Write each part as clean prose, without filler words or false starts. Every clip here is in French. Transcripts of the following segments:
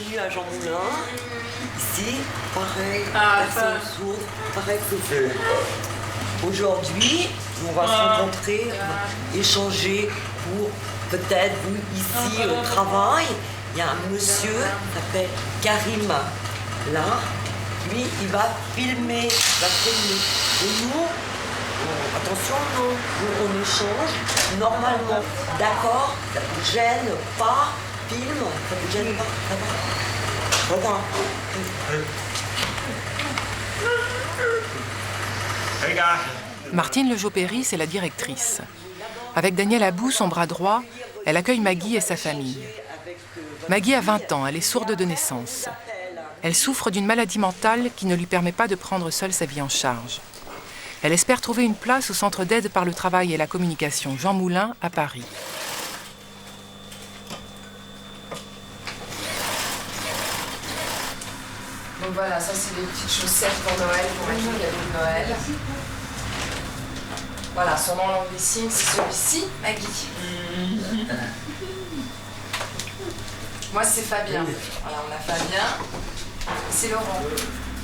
bienvenue à Jean Moulin. Ici, pareil, personne sourde, pareil que vous. Aujourd'hui, on va se rencontrer, échanger pour peut-être vous ici au travail. Il y a un monsieur qui s'appelle Karim là. Lui, il va filmer, Et nous, attention, non, nous, on échange normalement. D'accord, ça ne vous gêne pas. Film, ça ne vous gêne pas. Voilà. Martine Lejaupéry, c'est la directrice. Avec Daniel Abou, son bras droit, elle accueille Maggie et sa famille. Maggie a 20 ans, elle est sourde de naissance. Elle souffre d'une maladie mentale qui ne lui permet pas de prendre seule sa vie en charge. Elle espère trouver une place au Centre d'aide par le travail et la communication Jean Moulin à Paris. Donc voilà, ça c'est les petites chaussettes pour Noël, pour mettre le cadeau de Noël. Voilà, son nom en langue des signes, c'est celui-ci, Maggie. Moi c'est Fabien. Voilà, on a Fabien. C'est Laurent.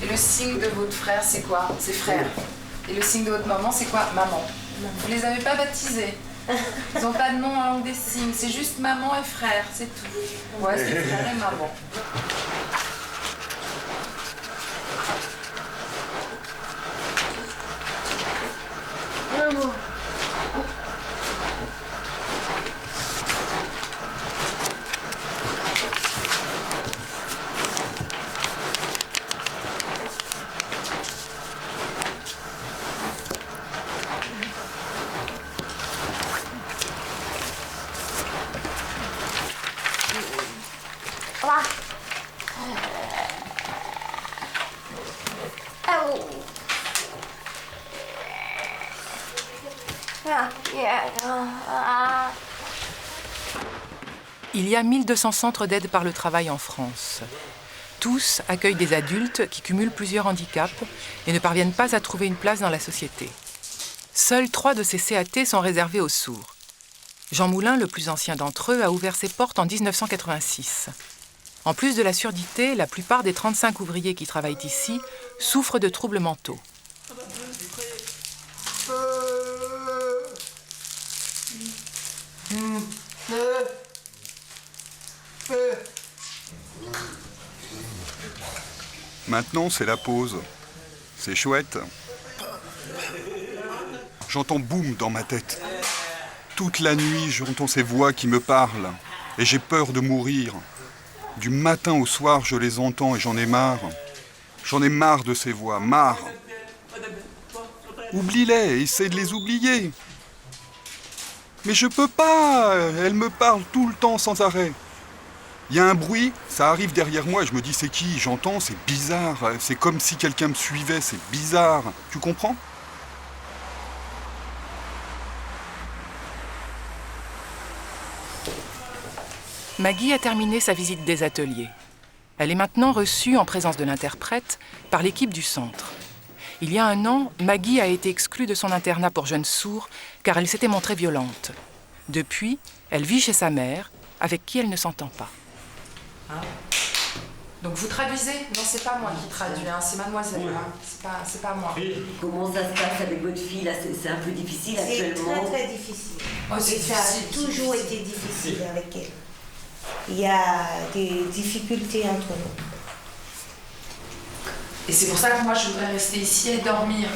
Et le signe de votre frère, c'est quoi? C'est frère. Et le signe de votre maman, c'est quoi? Maman. Vous les avez pas baptisés. Ils n'ont pas de nom en langue des signes. C'est juste maman et frère, c'est tout. Ouais, c'est frère et maman. Il y a 1200 centres d'aide par le travail en France. Tous accueillent des adultes qui cumulent plusieurs handicaps et ne parviennent pas à trouver une place dans la société. Seuls 3 de ces CAT sont réservés aux sourds. Jean Moulin, le plus ancien d'entre eux, a ouvert ses portes en 1986. En plus de la surdité, la plupart des 35 ouvriers qui travaillent ici souffrent de troubles mentaux. Maintenant, c'est la pause. C'est chouette. J'entends boum dans ma tête. Toute la nuit, j'entends ces voix qui me parlent. Et j'ai peur de mourir. Du matin au soir, je les entends et j'en ai marre. J'en ai marre de ces voix, marre. Oublie-les, essaie de les oublier. Mais je peux pas, elles me parlent tout le temps sans arrêt. Il y a un bruit, ça arrive derrière moi et je me dis c'est qui? J'entends, c'est bizarre. C'est comme si quelqu'un me suivait, c'est bizarre. Tu comprends? Maggie a terminé sa visite des ateliers. Elle est maintenant reçue en présence de l'interprète par l'équipe du centre. Il y a 1 an, Maggie a été exclue de son internat pour jeunes sourds car elle s'était montrée violente. Depuis, elle vit chez sa mère, avec qui elle ne s'entend pas. Hein? Donc vous traduisez? Non, c'est pas moi qui traduis, hein, c'est mademoiselle. Hein. C'est pas moi. Comment ça se passe avec votre fille là? C'est un peu difficile actuellement. C'est très difficile. Oh, c'est Et ça a difficile, toujours été difficile avec elle. Il y a des difficultés entre nous. Et c'est pour ça que moi je voudrais rester ici et dormir.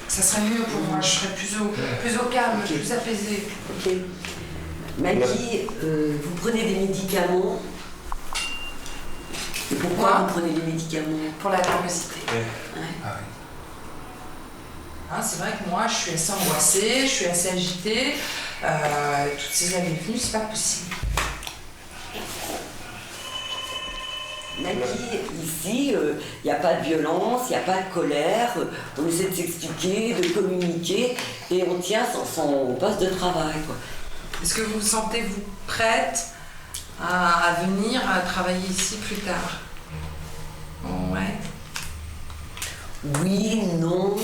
Ça serait mieux pour moi, je serais plus au calme, plus apaisée. Ok. Maggie, vous prenez des médicaments. Et pourquoi vous prenez des médicaments? Pour la nervosité. Ouais. Hein, c'est vrai que moi je suis assez angoissée, je suis assez agitée. Toutes ces années venues, c'est pas possible. Maggie, ici, il n'y a pas de violence, il n'y a pas de colère, on essaie de s'expliquer, de communiquer, et on tient son poste de travail, quoi. Est-ce que vous vous sentez, vous, prête à venir à travailler ici plus tard? Ouais. Oui, non.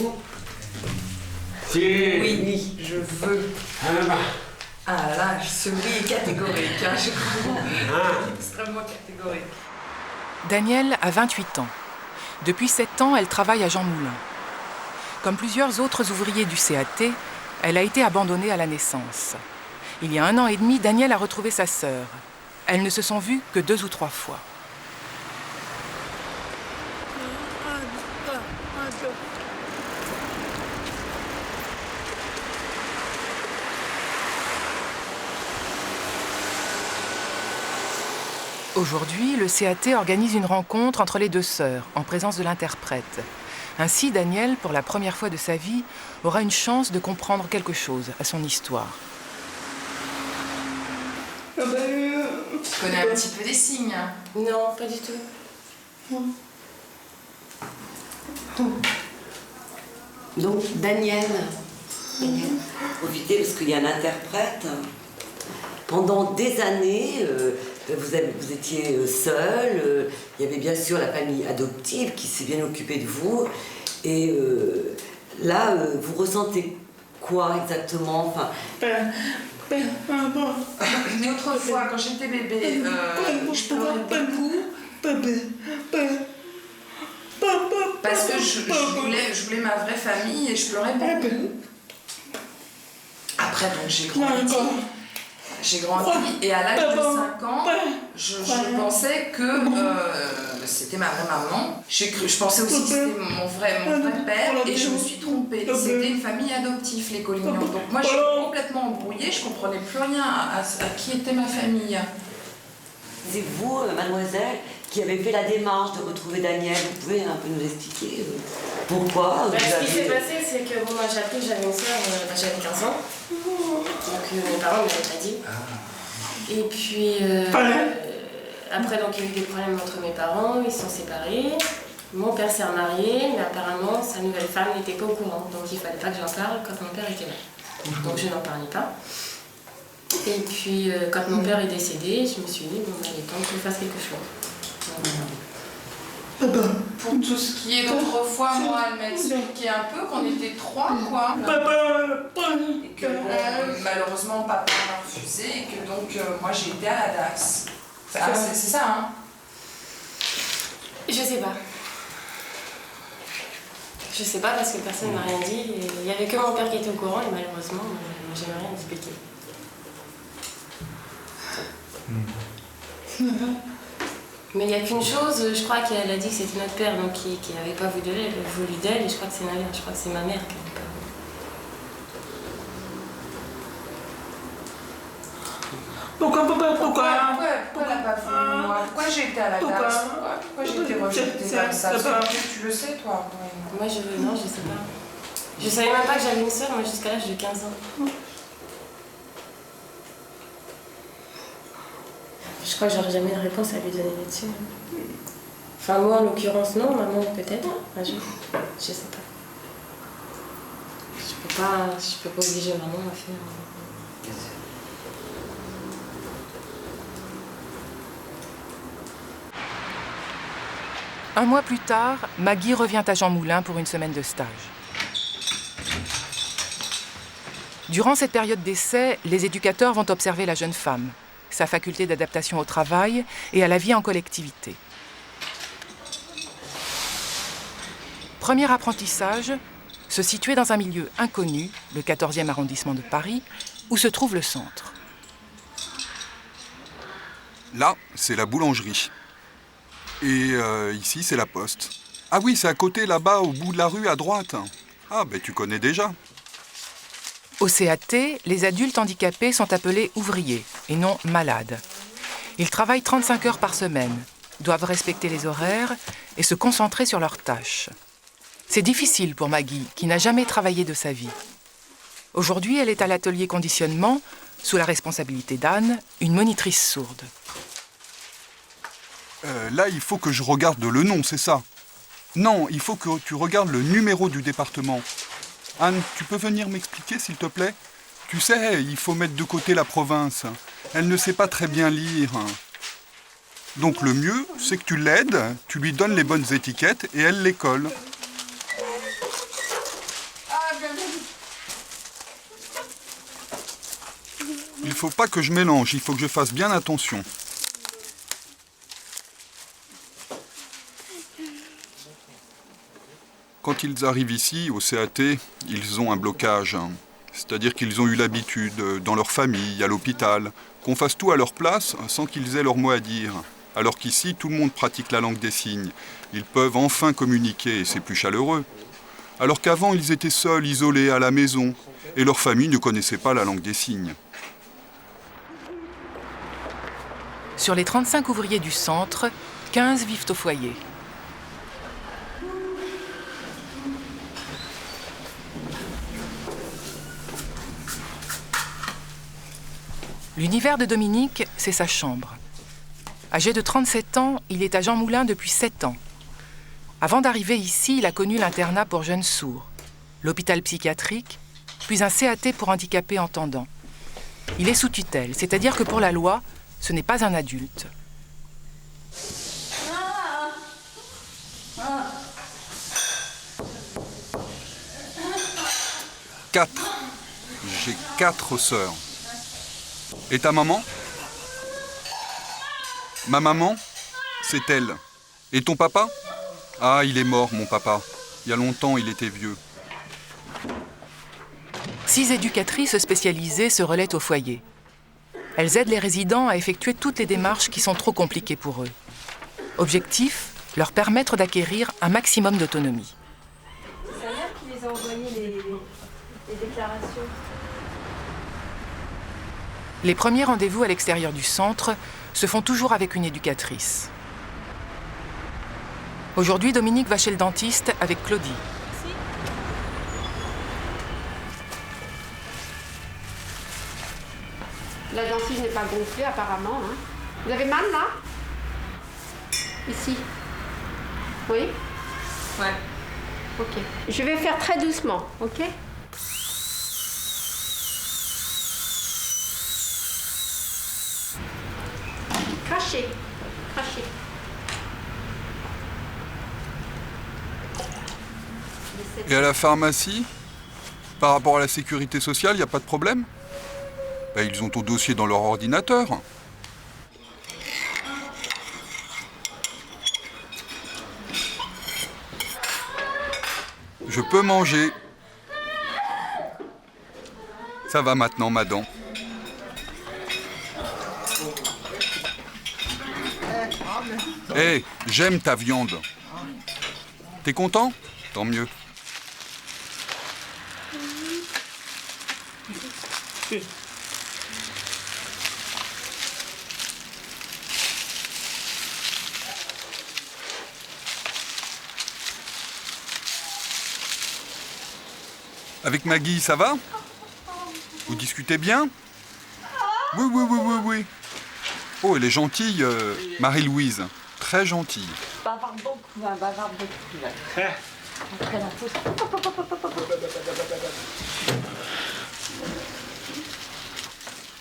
Si. Oui, je veux. Ah là, ce oui est catégorique, hein, je comprends. Extrêmement catégorique. Danielle a 28 ans. Depuis 7 ans, elle travaille à Jean Moulin. Comme plusieurs autres ouvriers du CAT, elle a été abandonnée à la naissance. Il y a 1 an et demi, Danielle a retrouvé sa sœur. Elles ne se sont vues que 2 ou 3 fois. Aujourd'hui, le CAT organise une rencontre entre les 2 sœurs, en présence de l'interprète. Ainsi, Danielle, pour la première fois de sa vie, aura une chance de comprendre quelque chose à son histoire. Tu connais un petit peu des signes? Non, pas du tout. Donc, Danielle. Profitez parce qu'il y a un interprète. Pendant des années, vous étiez seule. Il y avait bien sûr la famille adoptive qui s'est bien occupée de vous. Et là, vous ressentez quoi exactement? Enfin, Autrefois, quand j'étais bébé, je pleurais beaucoup. Parce que je voulais ma vraie famille et je pleurais beaucoup. Après, donc j'ai grandi et à l'âge de 5 ans, je pensais que c'était ma vraie maman. Je pensais aussi que c'était mon vrai père et je me suis trompée. C'était une famille adoptive, les Collignons. Donc moi, je suis complètement embrouillée, je comprenais plus rien à qui était ma famille. c'est vous, mademoiselle, qui avez fait la démarche de retrouver Danielle. Vous pouvez un peu nous expliquer pourquoi Ce qui s'est passé, c'est que moi j'ai appris que j'avais une soeur, j'avais 15 ans. Donc mes parents ne m'avaient pas dit. Et puis après, donc, il y a eu des problèmes entre mes parents, ils se sont séparés. Mon père s'est remarié, mais apparemment sa nouvelle femme n'était pas au courant. Donc il ne fallait pas que j'en parle quand mon père était là. Donc je n'en parlais pas. Et puis quand mon père est décédé, je me suis dit, bon, il est temps que je fasse quelque chose. Pour tout ce qui est d'autrefois, moi, elle m'a expliqué un peu qu'on était 3, quoi. Et que malheureusement, papa m'a refusé et que donc moi j'ai été à la DAX. Enfin, c'est ça, hein? Je sais pas. Je sais pas parce que personne m'a rien dit. Il n'y avait que mon père qui était au courant et malheureusement, moi j'ai rien expliqué. Mais il n'y a qu'une chose, je crois qu'elle a dit que c'était notre père donc qui n'avait pas voulu d'elle et je crois que c'est ma mère, je crois que c'est ma mère qui n'avait pas voulu. Pourquoi elle n'a pas voulu moi? Pourquoi j'ai été à la DAX? Pourquoi j'ai été rejetée comme ça? Tu le sais, toi? Moi, non, je sais pas. Je savais même pas que j'avais une sœur, moi, jusqu'à l'âge de 15 ans. Je crois que j'aurais jamais de réponse à lui donner là-dessus. Enfin, moi, en l'occurrence, non. Maman, peut-être. Un jour. Je sais pas. Je peux pas obliger maman à faire... Un mois plus tard, Maggie revient à Jean Moulin pour une semaine de stage. Durant cette période d'essai, les éducateurs vont observer la jeune femme, sa faculté d'adaptation au travail et à la vie en collectivité. Premier apprentissage, se situer dans un milieu inconnu, le 14e arrondissement de Paris, où se trouve le centre. Là, c'est la boulangerie. Et ici, c'est la poste. Ah oui, c'est à côté, là-bas, au bout de la rue, à droite. Ah, ben tu connais déjà. Au CAT, les adultes handicapés sont appelés ouvriers et non malades. Ils travaillent 35 heures par semaine, doivent respecter les horaires et se concentrer sur leurs tâches. C'est difficile pour Maggie, qui n'a jamais travaillé de sa vie. Aujourd'hui, elle est à l'atelier conditionnement, sous la responsabilité d'Anne, une monitrice sourde. Là, il faut que je regarde le nom, c'est ça? Non, il faut que tu regardes le numéro du département. Anne, tu peux venir m'expliquer, s'il te plaît? Tu sais, il faut mettre de côté la province. Elle ne sait pas très bien lire. Donc le mieux, c'est que tu l'aides, tu lui donnes les bonnes étiquettes et elle les colle. Il faut pas que je mélange, il faut que je fasse bien attention. Quand ils arrivent ici, au CAT, ils ont un blocage. C'est-à-dire qu'ils ont eu l'habitude, dans leur famille, à l'hôpital, qu'on fasse tout à leur place sans qu'ils aient leur mot à dire. Alors qu'ici, tout le monde pratique la langue des signes. Ils peuvent enfin communiquer et c'est plus chaleureux. Alors qu'avant, ils étaient seuls, isolés à la maison, et leur famille ne connaissait pas la langue des signes. Sur les 35 ouvriers du centre, 15 vivent au foyer. L'univers de Dominique, c'est sa chambre. Âgé de 37 ans, il est à Jean Moulin depuis 7 ans. Avant d'arriver ici, il a connu l'internat pour jeunes sourds, l'hôpital psychiatrique, puis un CAT pour handicapés entendants. Il est sous tutelle, c'est-à-dire que pour la loi, ce n'est pas un adulte. J'ai 4 sœurs. Et ta maman? Ma maman, c'est elle. Et ton papa? Ah, il est mort, mon papa. Il y a longtemps, il était vieux. 6 éducatrices spécialisées se relaient au foyer. Elles aident les résidents à effectuer toutes les démarches qui sont trop compliquées pour eux. Objectif, leur permettre d'acquérir un maximum d'autonomie. C'est sa mère qui les a envoyé les déclarations. Les premiers rendez-vous à l'extérieur du centre se font toujours avec une éducatrice. Aujourd'hui, Dominique va chez le dentiste avec Claudie. La gencive n'est pas gonflée apparemment. Hein. Vous avez mal là? Ici? Oui? Ouais. Ok. Je vais faire très doucement, ok? Crachez. Crachez. Et à la pharmacie, par rapport à la sécurité sociale, il n'y a pas de problème? Ben, ils ont ton dossier dans leur ordinateur. Je peux manger. Ça va maintenant, ma dent. Hé, j'aime ta viande. T'es content? Tant mieux. Avec Maggie, ça va? Vous discutez bien? Oui, oui, oui, oui, oui. Oh, elle est gentille, Marie-Louise. Très gentille. Bavarde beaucoup, hein, bavarde beaucoup. Là. Après la pause.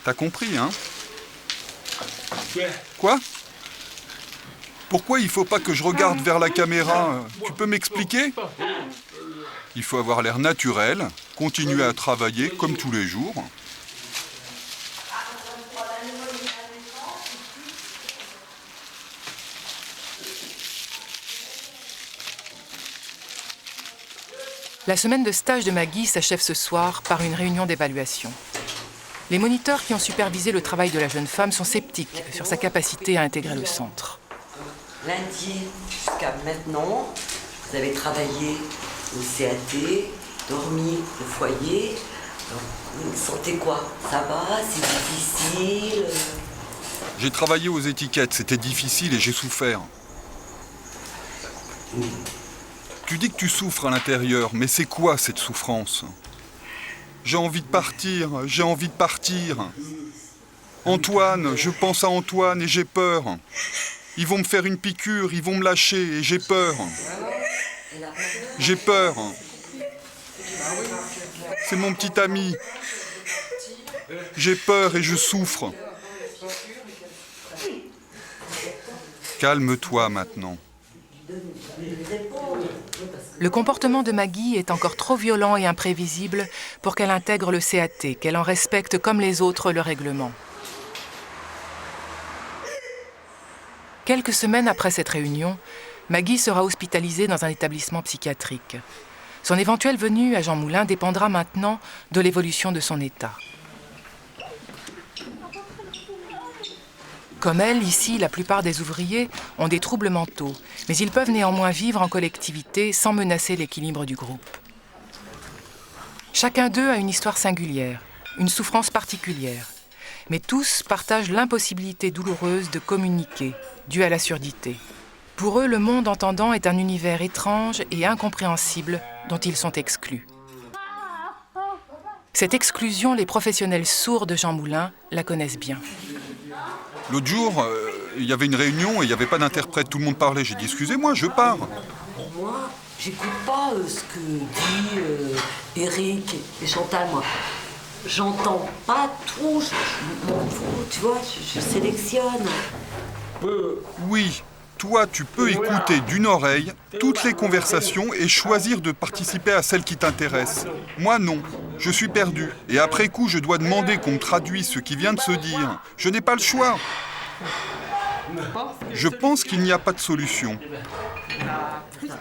T'as compris, hein? Quoi? Pourquoi il faut pas que je regarde vers la caméra? Tu peux m'expliquer? Il faut avoir l'air naturel, continuer à travailler comme tous les jours. La semaine de stage de Maggie s'achève ce soir par une réunion d'évaluation. Les moniteurs qui ont supervisé le travail de la jeune femme sont sceptiques sur sa capacité à intégrer le centre. Lundi jusqu'à maintenant, vous avez travaillé au CAT, dormi au foyer. Donc, vous sentez quoi? Ça va? C'est difficile? J'ai travaillé aux étiquettes, c'était difficile et j'ai souffert. Tu dis que tu souffres à l'intérieur, mais c'est quoi cette souffrance? J'ai envie de partir, j'ai envie de partir. Antoine, je pense à Antoine et j'ai peur. Ils vont me faire une piqûre, ils vont me lâcher et j'ai peur. J'ai peur. C'est mon petit ami. J'ai peur et je souffre. Calme-toi maintenant. Le comportement de Maggie est encore trop violent et imprévisible pour qu'elle intègre le CAT, qu'elle en respecte comme les autres le règlement. Quelques semaines après cette réunion, Maggie sera hospitalisée dans un établissement psychiatrique. Son éventuelle venue à Jean Moulin dépendra maintenant de l'évolution de son état. Comme elle, ici, la plupart des ouvriers ont des troubles mentaux, mais ils peuvent néanmoins vivre en collectivité sans menacer l'équilibre du groupe. Chacun d'eux a une histoire singulière, une souffrance particulière, mais tous partagent l'impossibilité douloureuse de communiquer, due à la surdité. Pour eux, le monde entendant est un univers étrange et incompréhensible dont ils sont exclus. Cette exclusion, les professionnels sourds de Jean Moulin la connaissent bien. L'autre jour, il y avait une réunion et il n'y avait pas d'interprète. Tout le monde parlait. J'ai dit, excusez-moi, je pars. Moi, j'écoute pas ce que dit Eric et Chantal, moi. J'entends pas tout, je m'en fous, tu vois, je sélectionne. Oui, toi, tu peux écouter d'une oreille toutes les conversations et choisir de participer à celle qui t'intéresse. Moi, non. Je suis perdu. Et après coup, je dois demander qu'on me traduise ce qui vient de se dire. Je n'ai pas le choix. Je pense qu'il n'y a pas de solution.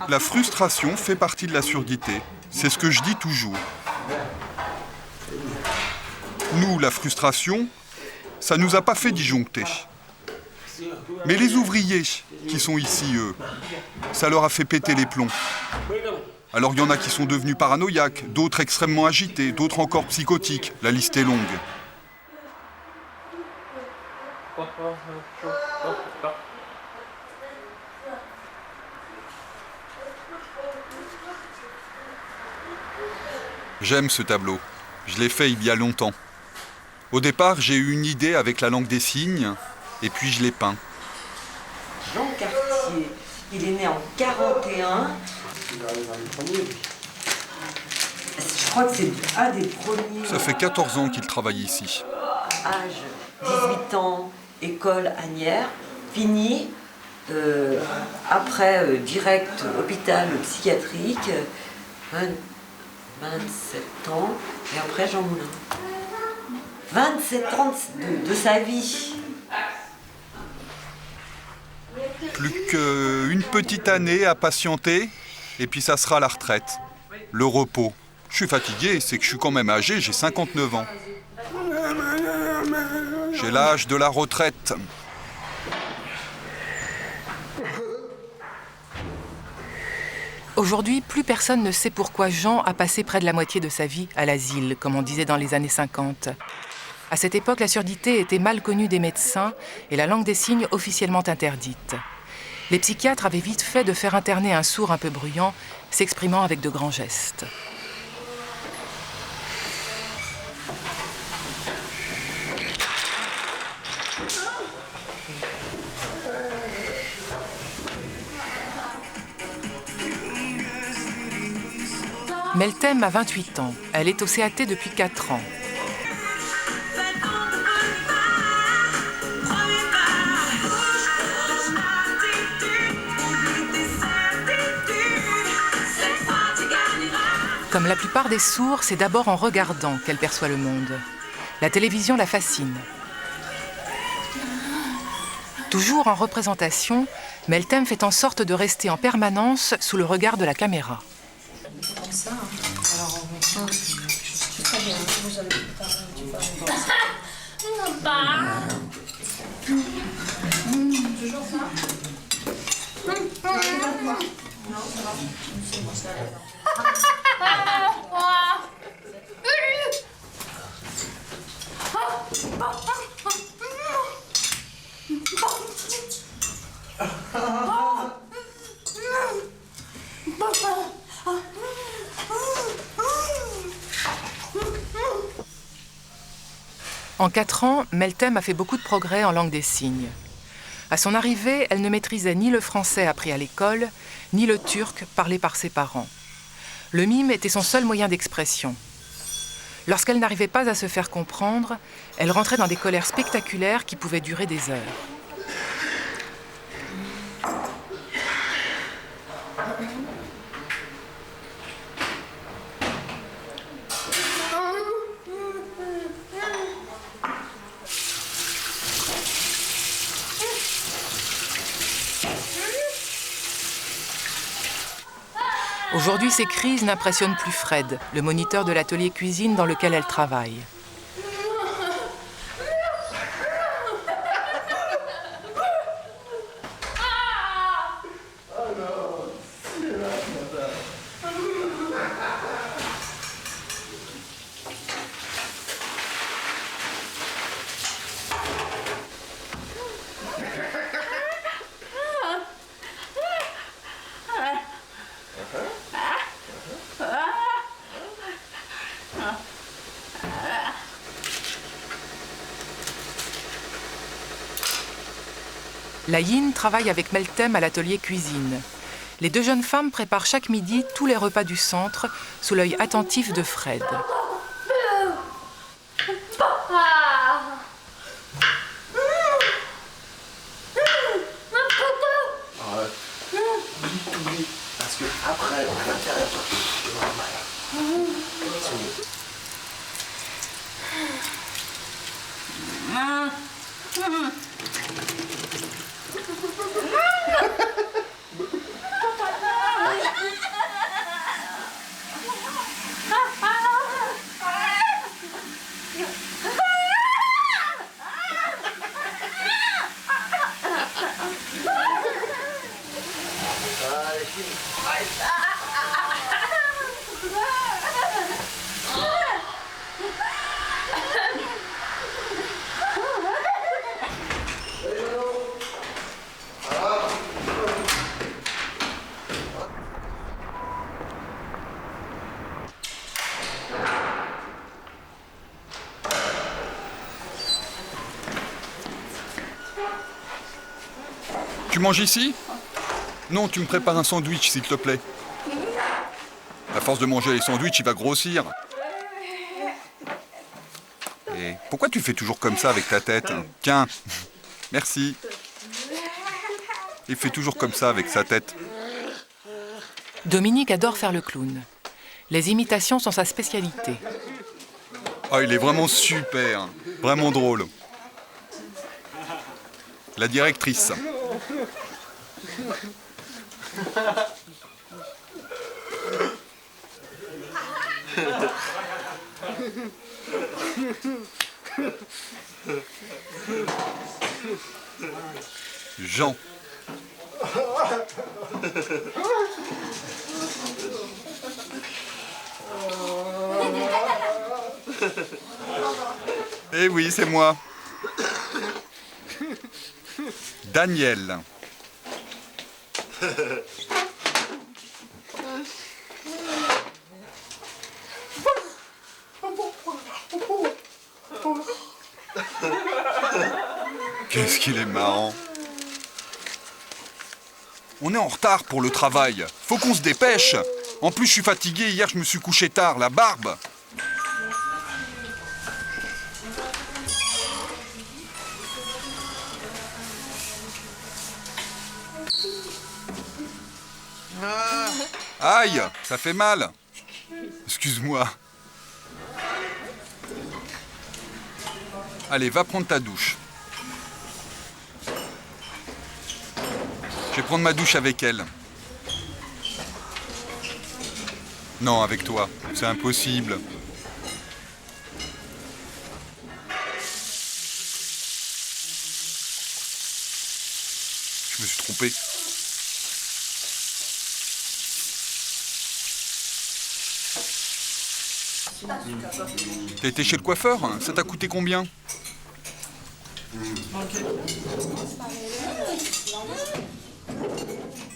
La frustration fait partie de la surdité. C'est ce que je dis toujours. Nous, la frustration, ça nous a pas fait disjoncter. Mais les ouvriers qui sont ici, eux, ça leur a fait péter les plombs. Alors il y en a qui sont devenus paranoïaques, d'autres extrêmement agités, d'autres encore psychotiques. La liste est longue. J'aime ce tableau. Je l'ai fait il y a longtemps. Au départ, j'ai eu une idée avec la langue des signes, et puis je l'ai peint. Jean Cartier, il est né en 41. Je crois que c'est un des premiers. Ça fait 14 ans qu'il travaille ici. Âge 18 ans, école Agnières, fini. Après, direct hôpital psychiatrique, 27 ans, et après Jean Moulin. 27 ans de sa vie. Plus qu'une petite année à patienter, et puis ça sera la retraite, le repos. Je suis fatigué, c'est que je suis quand même âgé, j'ai 59 ans. J'ai l'âge de la retraite. Aujourd'hui, plus personne ne sait pourquoi Jean a passé près de la moitié de sa vie à l'asile, comme on disait dans les années 50. À cette époque, la surdité était mal connue des médecins et la langue des signes officiellement interdite. Les psychiatres avaient vite fait de faire interner un sourd un peu bruyant, s'exprimant avec de grands gestes. Meltem a 28 ans. Elle est au CAT depuis 4 ans. Comme la plupart des sourds, c'est d'abord en regardant qu'elle perçoit le monde. La télévision la fascine. Toujours en représentation, Meltem fait en sorte de rester en permanence sous le regard de la caméra. Comme ça, alors on va je suis très bien, moi j'avais pas toujours ça. Non, ça va. C'est bon, ça En 4 ans, Meltem a fait beaucoup de progrès en langue des signes. À son arrivée, elle ne maîtrisait ni le français appris à l'école, ni le turc parlé par ses parents. Le mime était son seul moyen d'expression. Lorsqu'elle n'arrivait pas à se faire comprendre, elle rentrait dans des colères spectaculaires qui pouvaient durer des heures. Aujourd'hui, ces crises n'impressionnent plus Fred, le moniteur de l'atelier cuisine dans lequel elle travaille. La Yin travaille avec Meltem à l'atelier cuisine. Les deux jeunes femmes préparent chaque midi tous les repas du centre sous l'œil attentif de Fred. Parce que après, on va faire Tu manges ici? Non, tu me prépares un sandwich, s'il te plaît. À force de manger les sandwichs, il va grossir. Et pourquoi tu fais toujours comme ça avec ta tête? Tiens, merci. Il fait toujours comme ça avec sa tête. Dominique adore faire le clown. Les imitations sont sa spécialité. Oh, il est vraiment super, vraiment drôle. La directrice. Jean. Eh oui, c'est moi. Daniel. Qu'est-ce qu'il est marrant. On est en retard pour le travail. Faut qu'on se dépêche. En plus, je suis fatigué. Hier, je me suis couché tard. La barbe. Aïe, ça fait mal. Excuse-moi. Allez, va prendre ta douche. Je vais prendre ma douche avec elle. Non, avec toi. C'est impossible. Je me suis trompé. T'as été chez le coiffeur? Ça t'a coûté combien?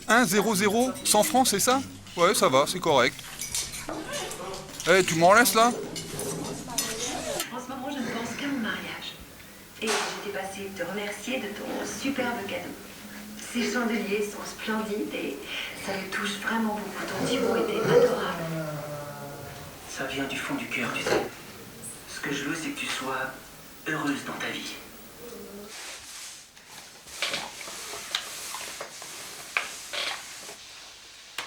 1,00 100 francs, c'est ça? Ouais, ça va, c'est correct. Eh, tu m'en laisses là? En ce moment, je ne pense qu'à mon mariage. Et j'étais passée te remercier de ton superbe cadeau. Ces chandeliers sont splendides et ça me touche vraiment beaucoup. Ton Thibaut était adorable. Ça vient du fond du cœur, tu sais. Ce que je veux, c'est que tu sois heureuse dans ta vie.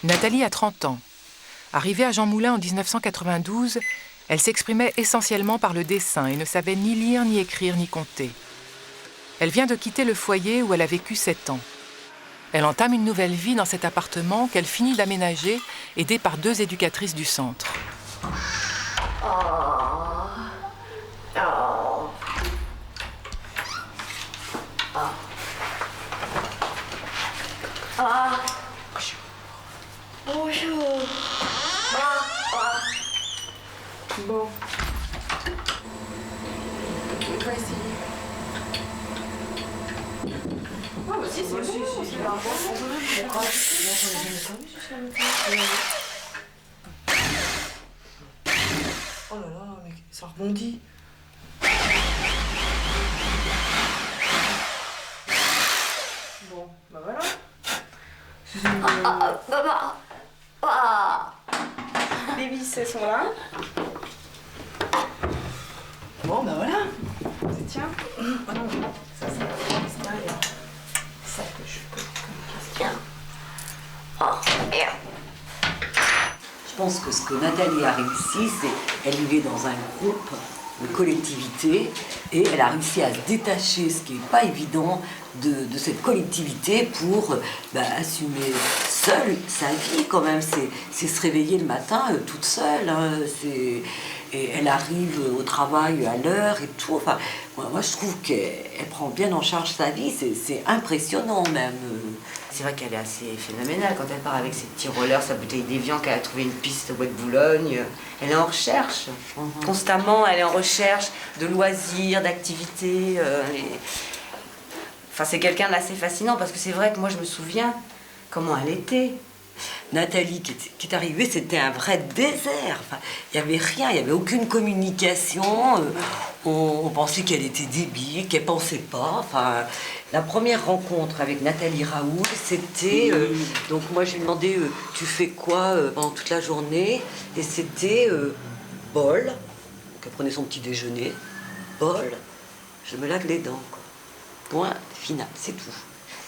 Nathalie a 30 ans. Arrivée à Jean Moulin en 1992, elle s'exprimait essentiellement par le dessin et ne savait ni lire, ni écrire, ni compter. Elle vient de quitter le foyer où elle a vécu 7 ans. Elle entame une nouvelle vie dans cet appartement qu'elle finit d'aménager, aidée par 2 éducatrices du centre. Bonjour. Bon. On va essayer. Ah bah si, c'est bon, c'est un Oh là là, mais ça rebondit. Bon, bah voilà. Les vis, elles sont là. Bon, bah voilà. Tiens. Oh non, ça c'est derrière. Ça que je peux. Tiens. Je pense que ce que Nathalie a réussi, c'est qu'elle vivait dans un groupe, une collectivité, et elle a réussi à se détacher, ce qui n'est pas évident, de cette collectivité pour assumer seule sa vie quand même. C'est se réveiller le matin toute seule. Hein, et elle arrive au travail à l'heure et tout. Enfin, moi je trouve qu'elle prend bien en charge sa vie, c'est impressionnant même. C'est vrai qu'elle est assez phénoménale quand elle part avec ses petits rollers, sa bouteille d'évian, qu'elle a trouvé une piste au bois de Boulogne. Elle est en recherche, constamment, elle est en recherche de loisirs, d'activités. Enfin, c'est quelqu'un d'assez fascinant parce que c'est vrai que moi je me souviens comment elle était. Nathalie qui est arrivée, c'était un vrai désert. Enfin, il n'y avait rien, il n'y avait aucune communication. On pensait qu'elle était débile, qu'elle ne pensait pas. Enfin, la première rencontre avec Nathalie Raoult, c'était... donc moi, je lui ai demandé, tu fais quoi pendant toute la journée? Et c'était bol. Donc, elle prenait son petit déjeuner. Bol, je me lave les dents. Quoi. Point final, c'est tout.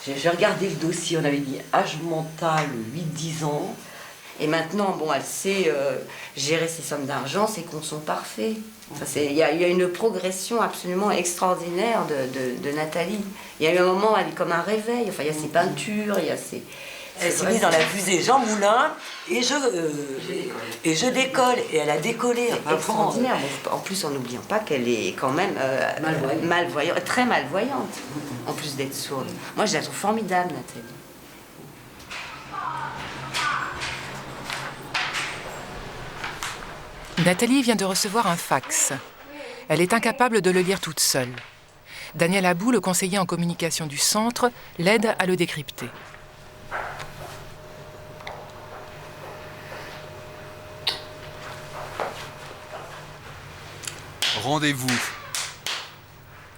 J'ai regardé le dossier, on avait dit âge mental 8-10 ans. Et maintenant, bon, elle sait gérer ses sommes d'argent, ses comptes sont parfaits. Enfin, il y a une progression absolument extraordinaire de Nathalie. Il y a eu un moment, elle est comme un réveil. Enfin, il y a ses peintures, il y a ses... Elle s'est mise dans la fusée Jean Moulin et je décolle. Et elle a décollé. Extraordinaire. En plus, en n'oubliant pas qu'elle est quand même malvoyante, très malvoyante, en plus d'être sourde. Moi, je la trouve formidable, Nathalie. Nathalie vient de recevoir un fax. Elle est incapable de le lire toute seule. Daniel Abou, le conseiller en communication du centre, l'aide à le décrypter. Rendez-vous.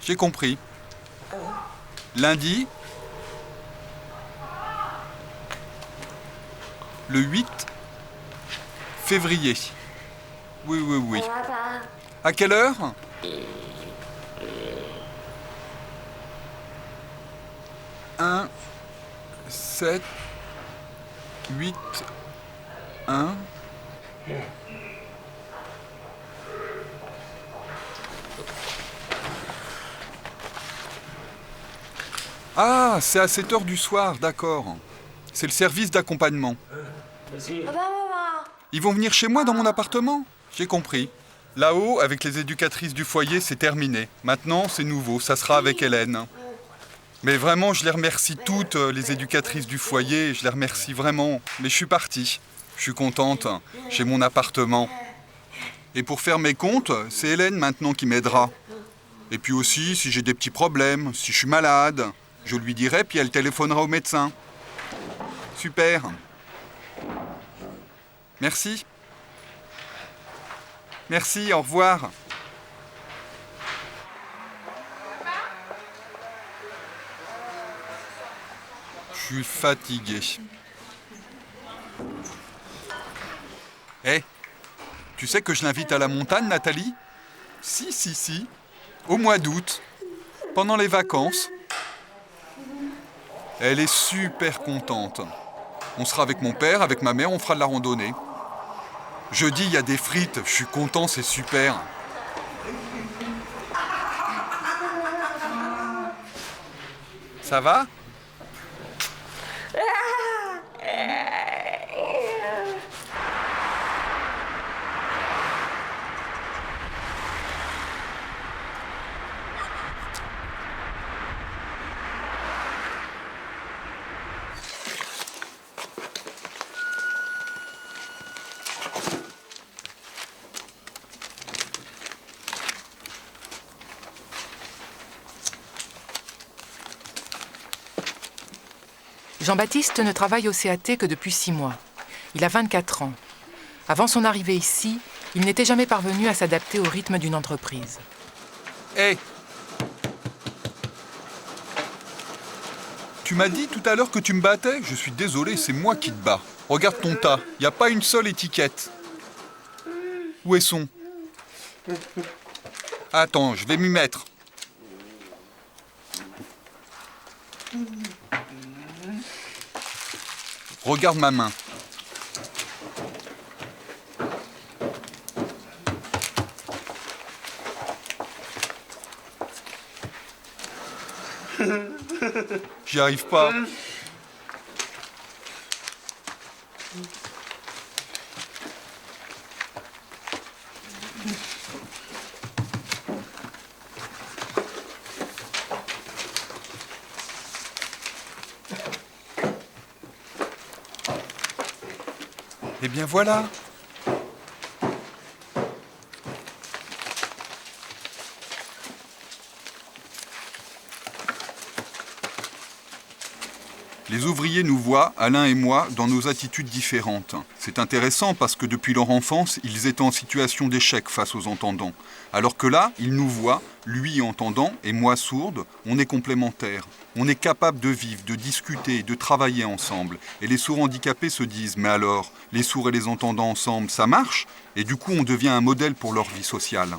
J'ai compris. Lundi, le 8 février. Oui. À quelle heure? 1, 7, 8, 1. Ah, c'est à 7 heures du soir, d'accord. C'est le service d'accompagnement. Ils vont venir chez moi dans mon appartement? J'ai compris. Là-haut, avec les éducatrices du foyer, c'est terminé. Maintenant, c'est nouveau, ça sera avec Hélène. Mais vraiment, je les remercie toutes, les éducatrices du foyer, je les remercie vraiment. Mais je suis partie. Je suis contente. J'ai mon appartement. Et pour faire mes comptes, c'est Hélène maintenant qui m'aidera. Et puis aussi, si j'ai des petits problèmes, si je suis malade, je lui dirai, puis elle téléphonera au médecin. Super. Merci. Merci, au revoir. Je suis fatigué. Tu sais que je l'invite à la montagne, Nathalie? Si. Au mois d'août, pendant les vacances. Elle est super contente. On sera avec mon père, avec ma mère, on fera de la randonnée. Jeudi, il y a des frites, je suis content, c'est super. Ça va? Jean-Baptiste ne travaille au CAT que depuis 6 mois. Il a 24 ans. Avant son arrivée ici, il n'était jamais parvenu à s'adapter au rythme d'une entreprise. Hé! Tu m'as dit tout à l'heure que tu me battais? Je suis désolé, c'est moi qui te bats. Regarde ton tas, il n'y a pas une seule étiquette. Où est son? Attends, je vais m'y mettre. Regarde ma main. J'y arrive pas. Eh bien voilà. Les ouvriers nous voient, Alain et moi, dans nos attitudes différentes. C'est intéressant parce que depuis leur enfance, ils étaient en situation d'échec face aux entendants. Alors que là, ils nous voient, lui entendant et moi sourde, on est complémentaires. On est capable de vivre, de discuter, de travailler ensemble. Et les sourds handicapés se disent « Mais alors, les sourds et les entendants ensemble, ça marche ?» Et du coup, on devient un modèle pour leur vie sociale.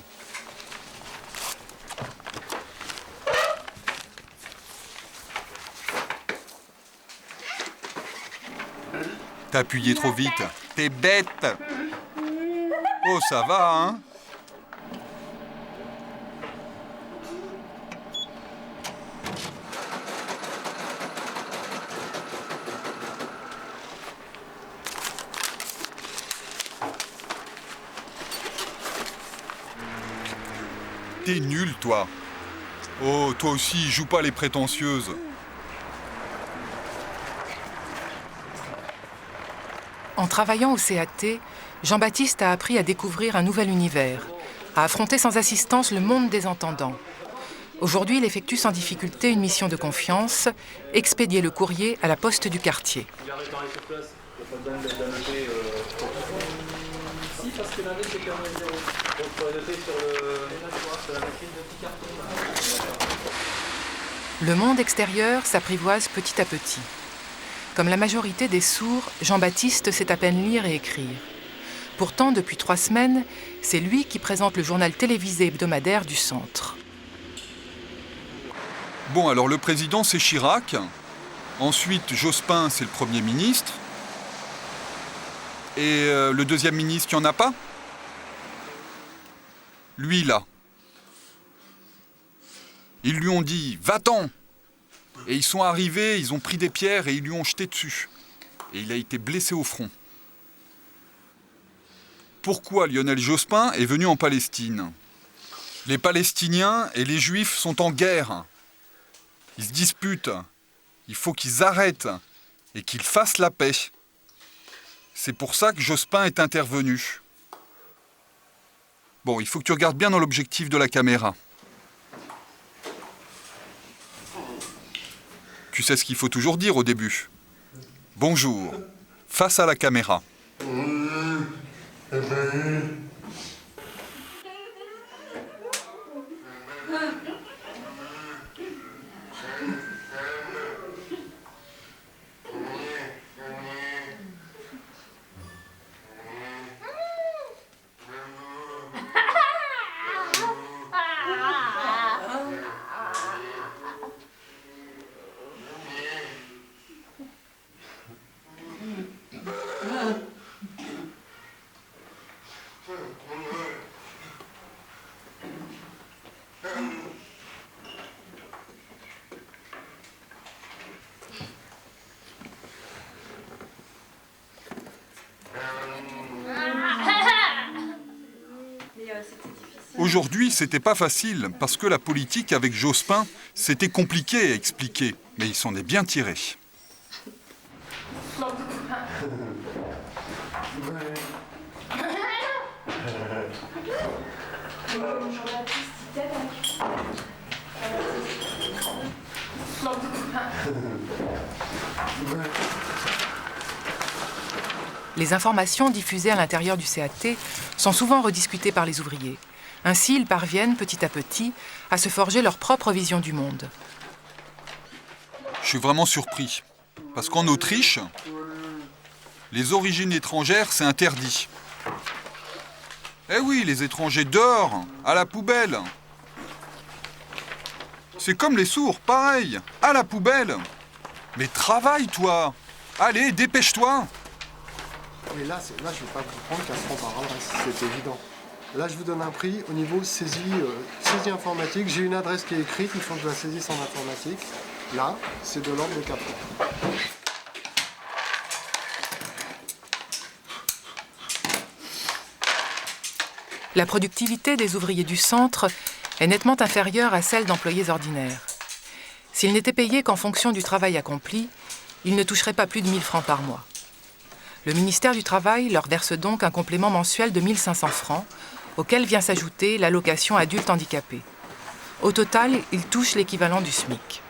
T'as appuyé trop vite. T'es bête. Oh, ça va, hein? T'es nul, toi. Oh, toi aussi, joue pas les prétentieuses. En travaillant au CAT, Jean-Baptiste a appris à découvrir un nouvel univers, à affronter sans assistance le monde des entendants. Aujourd'hui, il effectue sans difficulté une mission de confiance, expédier le courrier à la poste du quartier. Le monde extérieur s'apprivoise petit à petit. Comme la majorité des sourds, Jean-Baptiste sait à peine lire et écrire. Pourtant, depuis 3 semaines, c'est lui qui présente le journal télévisé hebdomadaire du centre. Bon, alors le président, c'est Chirac. Ensuite, Jospin, c'est le Premier ministre. Et le deuxième ministre, il n'y en a pas? Lui, là. Ils lui ont dit « Va-t'en !» Et ils sont arrivés, ils ont pris des pierres et ils lui ont jeté dessus. Et il a été blessé au front. Pourquoi Lionel Jospin est venu en Palestine? Les Palestiniens et les Juifs sont en guerre. Ils se disputent. Il faut qu'ils arrêtent et qu'ils fassent la paix. C'est pour ça que Jospin est intervenu. Bon, il faut que tu regardes bien dans l'objectif de la caméra. Tu sais ce qu'il faut toujours dire au début. Bonjour, face à la caméra. Aujourd'hui, c'était pas facile, parce que la politique avec Jospin, c'était compliqué à expliquer, mais il s'en est bien tiré. Les informations diffusées à l'intérieur du CAT sont souvent rediscutées par les ouvriers. Ainsi, ils parviennent petit à petit à se forger leur propre vision du monde. Je suis vraiment surpris. Parce qu'en Autriche, les origines étrangères, c'est interdit. Eh oui, les étrangers dehors, à la poubelle. C'est comme les sourds, pareil, à la poubelle. Mais travaille, toi. Allez, dépêche-toi. Mais là, je ne vais pas vous prendre 4 francs par adresse, c'est évident. Là, je vous donne un prix au niveau saisie informatique. J'ai une adresse qui est écrite, il faut que je la saisisse en informatique. Là, c'est de l'ordre de 4 francs. La productivité des ouvriers du centre est nettement inférieure à celle d'employés ordinaires. S'ils n'étaient payés qu'en fonction du travail accompli, ils ne toucheraient pas plus de 1000 francs par mois. Le ministère du Travail leur verse donc un complément mensuel de 1500 francs, auquel vient s'ajouter l'allocation adulte handicapé. Au total, ils touchent l'équivalent du SMIC.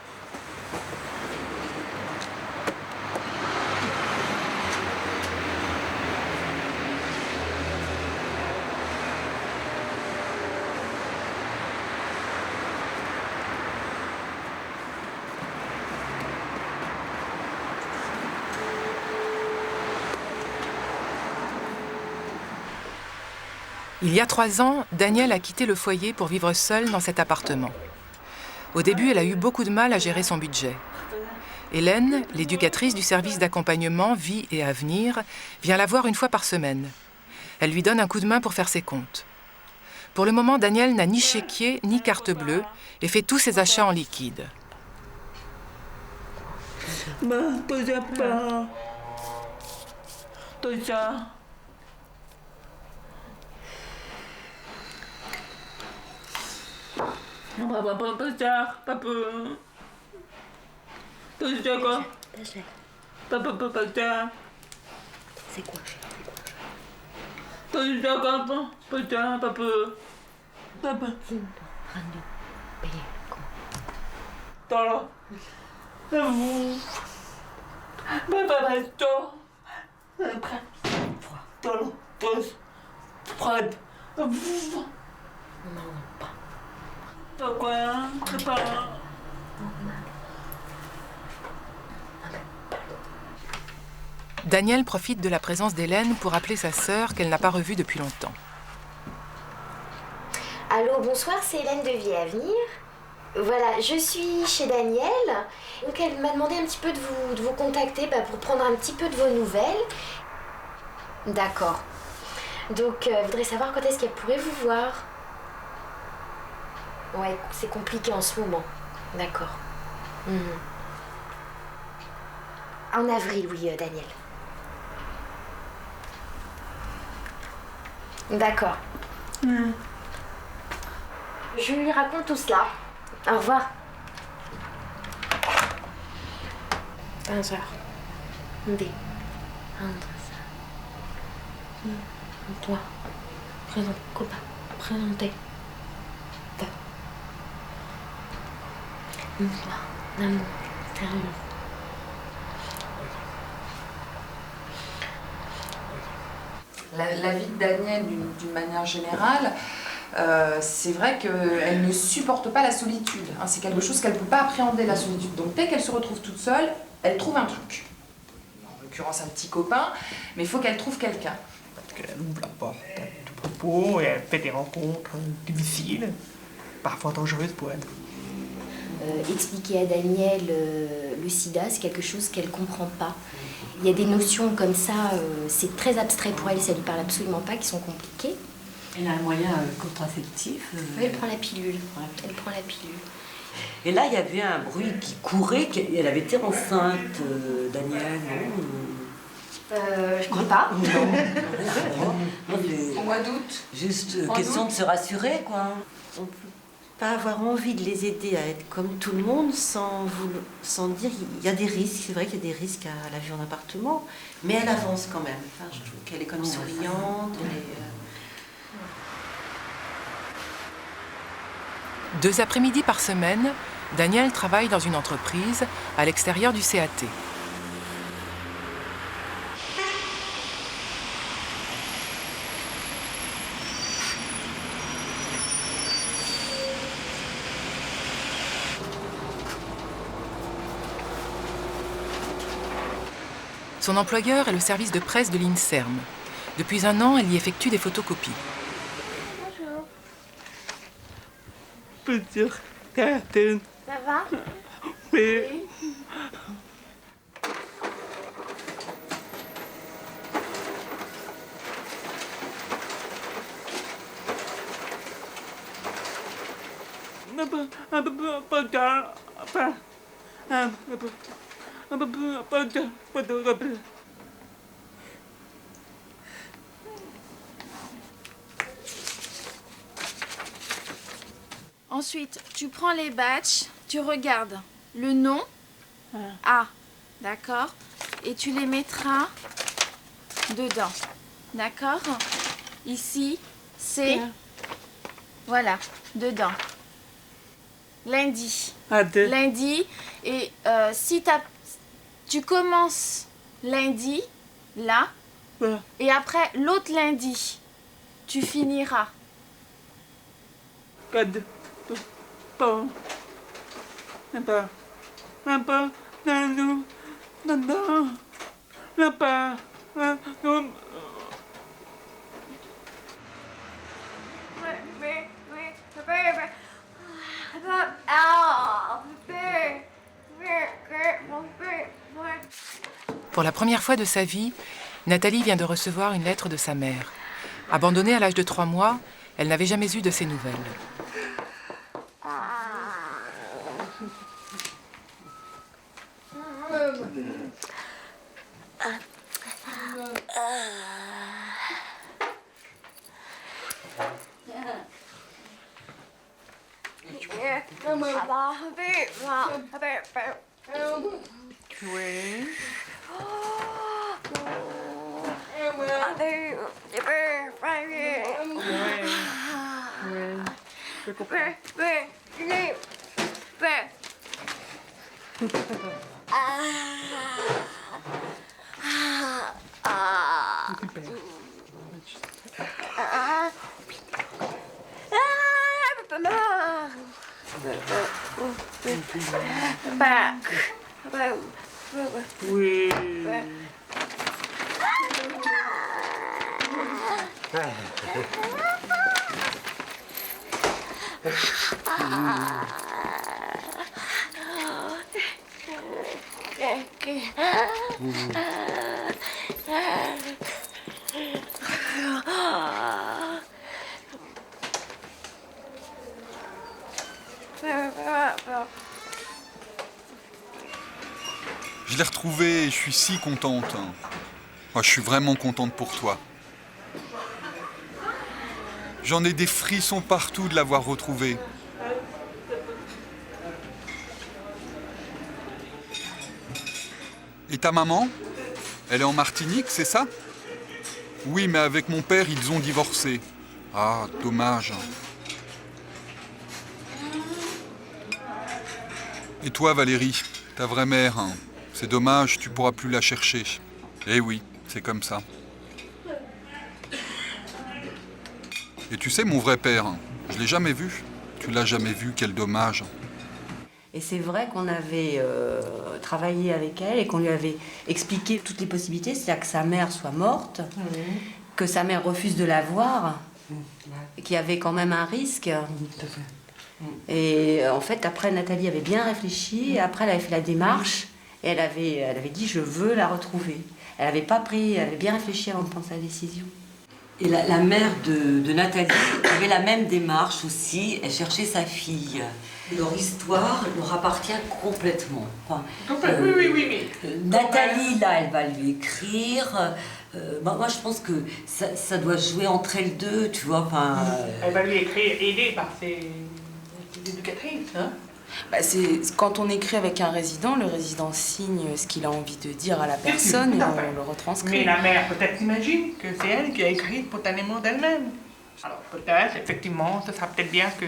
Il y a 3 ans, Danielle a quitté le foyer pour vivre seule dans cet appartement. Au début, elle a eu beaucoup de mal à gérer son budget. Hélène, l'éducatrice du service d'accompagnement Vie et Avenir, vient la voir une fois par semaine. Elle lui donne un coup de main pour faire ses comptes. Pour le moment, Danielle n'a ni chéquier ni carte bleue et fait tous ses achats en liquide. C'est quoi? Danielle profite de la présence d'Hélène pour appeler sa sœur qu'elle n'a pas revue depuis longtemps. Allô, bonsoir, c'est Hélène de Vie et Avenir. Voilà, je suis chez Danielle. Donc elle m'a demandé un petit peu de vous contacter pour prendre un petit peu de vos nouvelles. D'accord. Donc elle voudrait savoir quand est-ce qu'elle pourrait vous voir. Ouais, c'est compliqué en ce moment. D'accord. En avril, oui, Daniel. D'accord. Je lui raconte tout cela. Au revoir. 15h. Toi. Présente. Copain. Présentez. L'amour. Sérieux. La vie de Danielle, d'une manière générale, c'est vrai qu'elle ne supporte pas la solitude. Hein, c'est quelque chose qu'elle ne peut pas appréhender, la solitude. Donc dès qu'elle se retrouve toute seule, elle trouve un truc. En l'occurrence, un petit copain, mais il faut qu'elle trouve quelqu'un. Parce qu'elle ouvre la porte à tout propos et elle fait des rencontres difficiles, parfois dangereuses pour elle. Expliquer à Danielle le sida, c'est quelque chose qu'elle ne comprend pas. Il y a des notions comme ça, c'est très abstrait pour elle, ça ne lui parle absolument pas, qui sont compliquées. Elle a un moyen contraceptif. Oui, elle prend la pilule. Elle prend la pilule. Et là, il y avait un bruit qui courait, elle avait été enceinte, Danielle, non? Je crois pas. Au mois d'août. Juste question de se rassurer, quoi. On peut pas avoir envie de les aider à être comme tout le monde sans dire il y a des risques. C'est vrai qu'il y a des risques à la vie en appartement, mais elle avance quand même. Enfin, je trouve qu'elle est comme souriante. Elle est, 2 après-midi par semaine, Danielle travaille dans une entreprise à l'extérieur du CAT. Son employeur est le service de presse de l'INSERM. Depuis 1 an, elle y effectue des photocopies. Bonjour, Catherine. Ça va? Oui. Ensuite, tu prends les batchs, tu regardes le nom, A, d'accord? Et tu les mettras dedans, d'accord? Ici, c'est, voilà, dedans. Lundi. Lundi, et si tu commences lundi, là, et après l'autre lundi, tu finiras. Pour la première fois de sa vie, Nathalie vient de recevoir une lettre de sa mère. Abandonnée à l'âge de 3 mois, elle n'avait jamais eu de ses nouvelles. Oui. Je l'ai retrouvée et je suis si contente. Moi, je suis vraiment contente pour toi. J'en ai des frissons partout de l'avoir retrouvée. Et ta maman? Elle est en Martinique, c'est ça? Oui, mais avec mon père, ils ont divorcé. Ah, dommage. Et toi, Valérie, ta vraie mère, hein, c'est dommage, tu pourras plus la chercher. Eh oui, c'est comme ça. Et tu sais, mon vrai père, je l'ai jamais vu. Tu l'as jamais vu, quel dommage. Et c'est vrai qu'on avait travaillé avec elle et qu'on lui avait expliqué toutes les possibilités, c'est-à-dire que sa mère soit morte, que sa mère refuse de la voir, qu'il y avait quand même un risque. Et en fait, après, Nathalie avait bien réfléchi, et après, elle avait fait la démarche, et elle avait dit « je veux la retrouver ». Elle avait pas pris, elle avait bien réfléchi avant de prendre sa décision. Et la mère de Nathalie avait la même démarche aussi, elle cherchait sa fille. Leur histoire leur appartient complètement. Enfin, oui. Nathalie, là, elle va lui écrire. Moi, je pense que ça doit jouer entre elles deux, tu vois. Elle va lui écrire, aidée par ses éducatrices, hein. C'est quand on écrit avec un résident, le résident signe ce qu'il a envie de dire à la personne et on le retranscrit. Mais la mère peut-être imagine que c'est elle qui a écrit spontanément d'elle-même. Alors peut-être, effectivement, ce sera peut-être bien que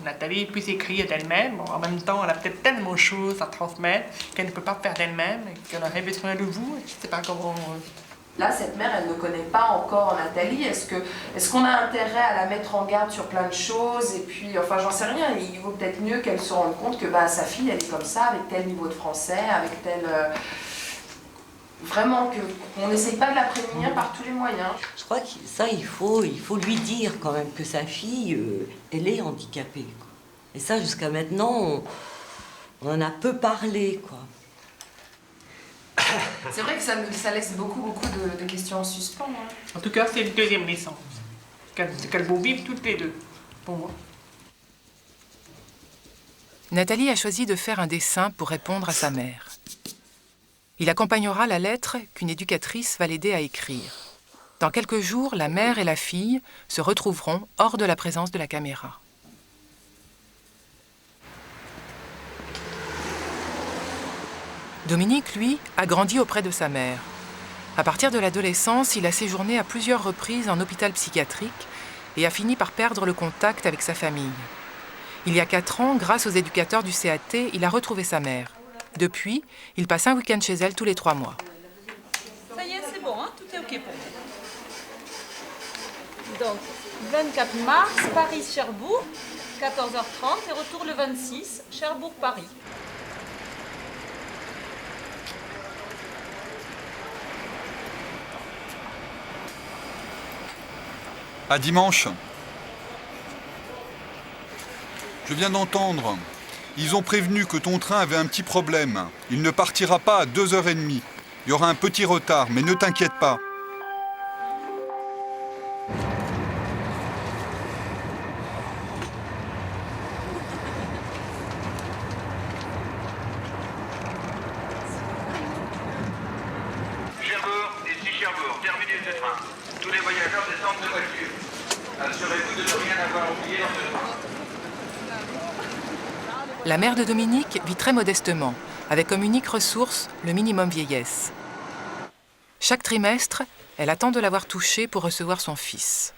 Nathalie puisse écrire d'elle-même. En même temps, elle a peut-être tellement de choses à transmettre qu'elle ne peut pas faire d'elle-même et qu'elle aurait besoin de vous. Je ne sais pas comment... Là, cette mère, elle ne connaît pas encore Nathalie. Est-ce qu'on a intérêt à la mettre en garde sur plein de choses? Et puis, enfin, j'en sais rien. Il vaut peut-être mieux qu'elle se rende compte que sa fille, elle est comme ça, avec tel niveau de français, avec tel... Vraiment, qu'on n'essaye pas de la prévenir par tous les moyens. Je crois que ça, il faut lui dire quand même que sa fille, elle est handicapée, quoi. Et ça, jusqu'à maintenant, on en a peu parlé, quoi. C'est vrai que ça laisse beaucoup de questions en suspens. Hein. En tout cas, c'est une deuxième naissance. Qu'elles vont vivre toutes les deux, pour moi. Nathalie a choisi de faire un dessin pour répondre à sa mère. Il accompagnera la lettre qu'une éducatrice va l'aider à écrire. Dans quelques jours, la mère et la fille se retrouveront hors de la présence de la caméra. Dominique, lui, a grandi auprès de sa mère. À partir de l'adolescence, il a séjourné à plusieurs reprises en hôpital psychiatrique et a fini par perdre le contact avec sa famille. Il y a 4 ans, grâce aux éducateurs du CAT, il a retrouvé sa mère. Depuis, il passe un week-end chez elle tous les 3 mois. Ça y est, c'est bon, hein, tout est OK pour moi. Donc, 24 mars, Paris-Cherbourg, 14h30 et retour le 26, Cherbourg-Paris. À dimanche. Je viens d'entendre. Ils ont prévenu que ton train avait un petit problème. Il ne partira pas à 2h30. Il y aura un petit retard, mais ne t'inquiète pas. Cherbourg, ici Cherbourg, terminez ce train. Tous les voyageurs descendent de voiture. Assurez-vous de ne rien avoir oublié dans ce train. La mère de Dominique vit très modestement, avec comme unique ressource le minimum vieillesse. Chaque trimestre, elle attend de l'avoir touché pour recevoir son fils.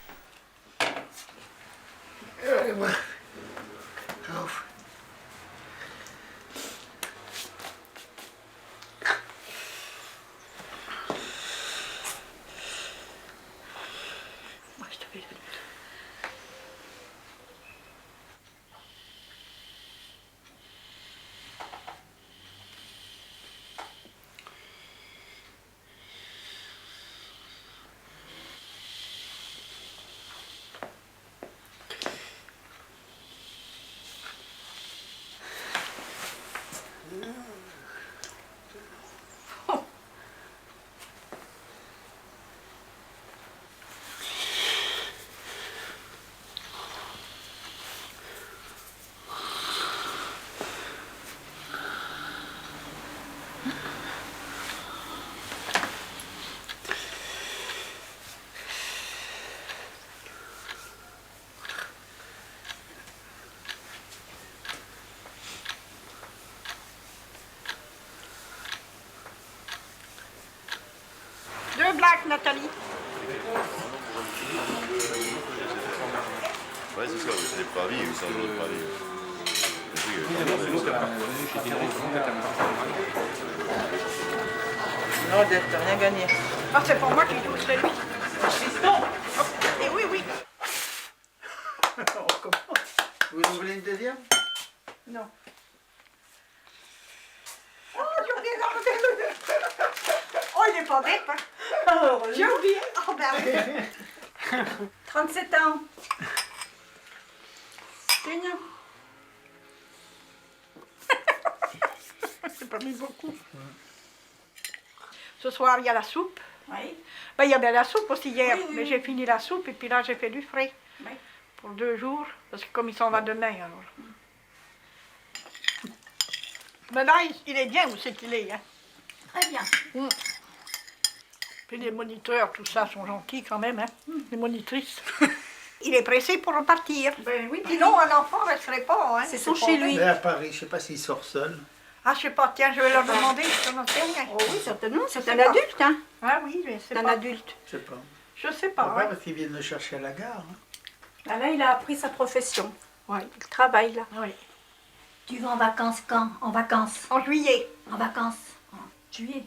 Deux blagues, Nathalie. Ouais, c'est ça, c'est les paris, c'est un autre pari. Non, t'as rien gagné. Ah, c'est pour moi qui toucherai lui. Fiston. Et oui, oui. Vous en voulez une deuxième? Non. Oh, j'ai oublié d'enlever le... Oh, il est pas bête, hein. J'ai oublié. Oh, ben oui. 37 ans. Une. C'est pas mis beaucoup. Ce soir, il y a la soupe. Oui. Ben, il y avait la soupe aussi hier, oui, oui, mais j'ai fini la soupe et puis là, j'ai fait du frais. Oui. Pour 2 jours, parce que comme il s'en va demain, alors. Mais là, il est bien où c'est qu'il est, hein. Très bien. Puis les moniteurs, tout ça, sont gentils quand même, hein. Les monitrices. Il est pressé pour repartir. Ben oui. Sinon, un enfant ne resterait pas, hein. C'est tout chez lui. Mais à Paris, je ne sais pas s'il sort seul. Ah, je sais pas, tiens, je vais leur demander. Oh oui, certainement, c'est un adulte, hein. Ah oui, mais c'est un adulte. Je sais pas. Je sais pas. Pourquoi? Parce qu'ils viennent le chercher à la gare. Hein. Ah, là, il a appris sa profession. Oui. Il travaille là. Oui. Tu vas en vacances quand? En vacances? En juillet. En vacances? En juillet.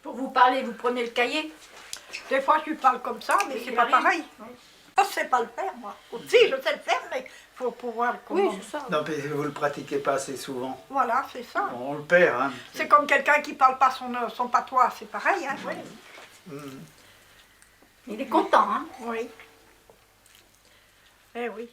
Pour vous parler, vous prenez le cahier. Des fois, je lui parle comme ça, mais c'est pas pareil. Ça, je sais pas le faire, moi. Si, je sais le faire, mais il faut pouvoir... Oui, c'est ça. Non, mais vous le pratiquez pas assez souvent. Voilà, c'est ça. On le perd, hein. C'est comme quelqu'un qui parle pas son patois, c'est pareil, hein. Oui. Il est content, hein. Oui. Eh oui.